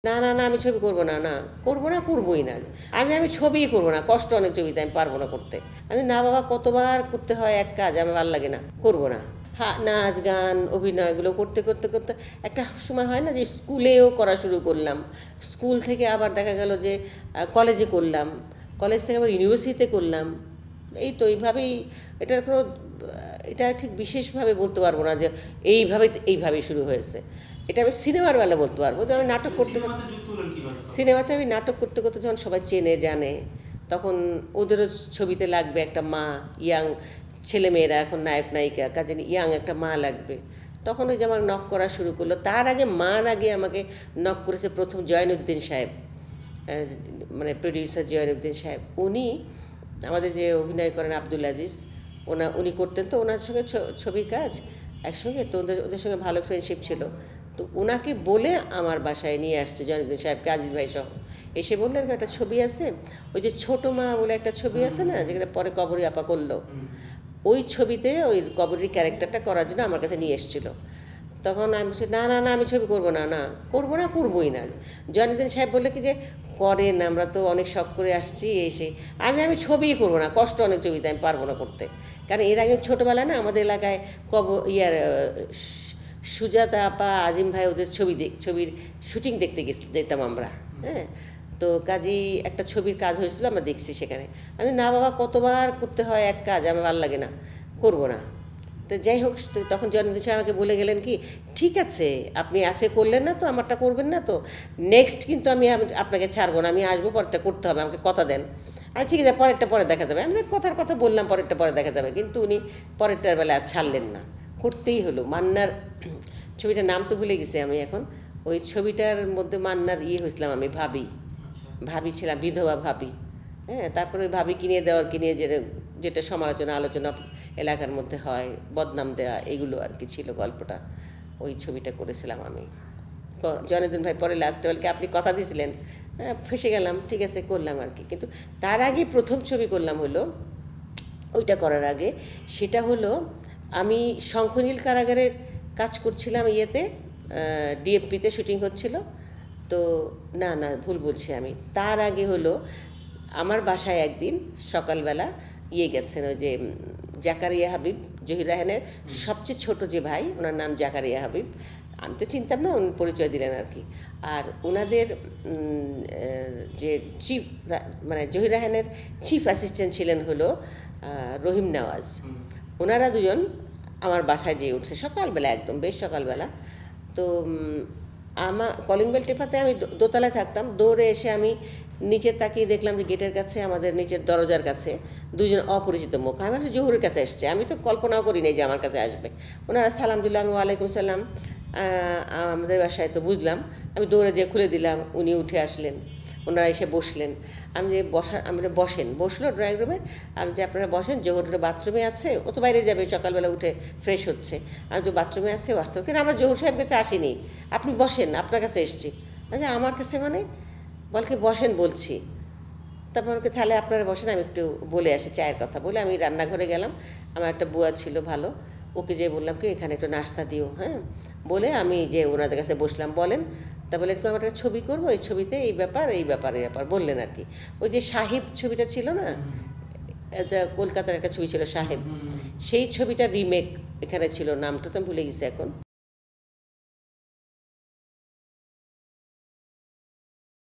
না, না, না, আমি ছবি করব না, না। করব না, করবই না। আমি ছবিই করব না। কষ্ট অনেক ছবিতে আমি পারব না করতে। না বাবা কতবার করতে হয় এক কাজ, আমার ভাল লাগে না। করব না। হ্যাঁ, নাচ, গান, অভিনয় এগুলো করতে একটা সময় হয় না যে স্কুলেও করা শুরু করলাম। স্কুল থেকে আবার দেখা গেল যে কলেজে করলাম। কলেজ থেকে আবার ইউনিভার্সিটিতে করলাম। এই তো এইভাবেই এটার কোনো এটা ঠিক বিশেষভাবে বলতে পারবো না যে এইভাবেই শুরু হয়েছে। এটা আমি সিনেমার বেলা বলতে পারবো যে আমি নাটক করতে করতে সিনেমাতে আমি নাটক করতে করতে যখন সবাই চেনে জানে তখন ওদেরও ছবিতে লাগবে একটা মা, ইয়াং ছেলেমেয়েরা এখন নায়ক নায়িকা, কাজে ইয়াং একটা মা লাগবে। তখন ওই যে আমার নক করা শুরু করলো। তার আগে মার আগে আমাকে নক করেছে প্রথম জয়নুদ্দিন সাহেব, মানে প্রডিউসার জয়নুদ্দিন সাহেব। উনি আমাদের যে অভিনয় করেন আব্দুল আজিজ, উনি করতেন, তো ওনার সঙ্গে ছবির কাজ একসঙ্গে, তো ওদের সঙ্গে ভালো ফ্রেন্ডশিপ ছিল। তো ওনাকে বলে আমার বাসায় নিয়ে আসছে জয়নুদ্দিন সাহেবকে, আজিজ ভাই সহ। এসে বললেন একটা ছবি আছে, ওই যে ছোট মা বলে একটা ছবি আছে না, যেখানে পরে কবরী আপা করলো, ওই ছবিতে ওই কবরীর ক্যারেক্টারটা করার জন্য আমার কাছে নিয়ে এসেছিলো। তখন আমি বলছি না, না, না, আমি ছবি করব না, না। করব না, করবই না। জয়নুদ্দিন সাহেব বললে কি যে করেন, আমরা তো অনেক শখ করে আসছি এসে। আমি ছবিই করব না, কষ্ট অনেক ছবিতে আমি পারবো না করতে। কারণ এর আগে ছোটোবেলায় না আমাদের এলাকায় সুজাতা আপা, আজিম ভাই ওদের ছবির শুটিং দেখতে যেতাম আমরা। হ্যাঁ, তো কাজেই একটা ছবির কাজ হয়েছিল, আমরা দেখছি সেখানে। না বাবা কতবার করতে হয় এক কাজ, আমার ভালো লাগে না, করব না। তো যাই হোক, তখন জয়নুদ্দিন সাহেব আমাকে বলে গেলেন কি, ঠিক আছে আপনি করলেন না তো, আমারটা করবেন না তো, নেক্সট কিন্তু আমি আপনাকে ছাড়বো না, আমি আসবো, পরেরটা করতে হবে, আমাকে কথা দেন। ঠিক আছে, পরেরটা পরে দেখা যাবে। আমি কথার কথা বললাম, পরেরটা পরে দেখা যাবে, কিন্তু উনি পরেরটার বেলা আর ছাড়লেন না, করতেই হলো। মান্নার ছবিটার নাম তো ভুলে গেছি আমি এখন। ওই ছবিটার মধ্যে মান্নার হয়েছিলাম আমি, ভাবি ছিলাম, বিধবা ভাবি। হ্যাঁ, তারপরে ওই ভাবি কিনিয়ে যেটা সমালোচনা আলোচনা এলাকার মধ্যে হয়, বদনাম দেওয়া, এগুলো আর কি ছিল গল্পটা। ওই ছবিটা করেছিলাম আমি। জয়নুদ্দিন ভাই পরে লাস্টে বলে কি আপনি কথা দিয়েছিলেন, ফেসে গেলাম, ঠিক আছে করলাম আর কি। কিন্তু তার আগে প্রথম ছবি করলাম হলো, ওইটা করার আগে সেটা হলো আমি শঙ্খনীল কারাগারের কাজ করছিলাম, ডিএফপিতে শুটিং হচ্ছিল। তো না, না, ভুল বলছি আমি। তার আগে হলো আমার বাসায় একদিন সকালবেলা গেছেন ওই যে জাকারিয়া হাবিব, জহির রায়হানের সবচেয়ে ছোট যে ভাই, ওনার নাম জাকারিয়া হাবিব। আমি তো চিনতাম না, উনি পরিচয় দিলেন আর কি। আর ওনাদের যে চিফ, মানে জহির রায়হানের চিফ অ্যাসিস্ট্যান্ট ছিলেন হলো রহিম নেওয়াজ। ওনারা দুজন আমার বাসায় যেয়ে উঠছে সকালবেলা, একদম বেশ সকালবেলা। তো আমার কলিং বেল টেপাতে আমি দোতলায় থাকতাম, দৌড়ে এসে আমি নিচে তাকিয়ে দেখলাম যে গেটের কাছে, আমাদের নিচের দরজার কাছে দুজন অপরিচিত মুখ। আমি ভাবছি জহুরের কাছে এসছে, আমি তো কল্পনাও করি নাই যে আমার কাছে আসবে। ওনারা সালাম দিল, আমি ওয়ালাইকুম সালাম, আমাদের বাসায় তো বুঝলাম। আমি দৌড়ে যেয়ে খুলে দিলাম, উনি উঠে আসলেন, ওনারা এসে বসলেন। আমি বসলো ড্রয়িং রুমে। আমি যে আপনারা বসেন, জহুরের বাথরুমে আছে, ও তো বাইরে যাবে, সকালবেলা উঠে ফ্রেশ হচ্ছে। আমি তো বাথরুমে আসছি, আসতে কিন্তু আমরা জহুর সাহেবের কাছে আসিনি, আপনি বসেন, আপনার কাছে এসছি। আমার কাছে মানে বলকে বসেন বলছি। তারপর আমাকে তাহলে আপনারা বসেন, আমি একটু বলে আসি চায়ের কথা বলে আমি রান্নাঘরে গেলাম। আমার একটা বুয়া ছিল ভালো, ওকে যেয়ে বললাম কি এখানে একটু নাস্তা দিও। হ্যাঁ, বলে আমি যে ওনাদের কাছে বসলাম, বলেন। তা বলে একটু আমার একটা ছবি করবো, এই ছবিতে এই ব্যাপার বললেন আর কি। ওই যে সাহেব ছবিটা ছিল না, কলকাতার একটা ছবি ছিল সাহেব, সেই ছবিটা রিমেক এখানে ছিল, নামটা তো ভুলে গেছি এখন।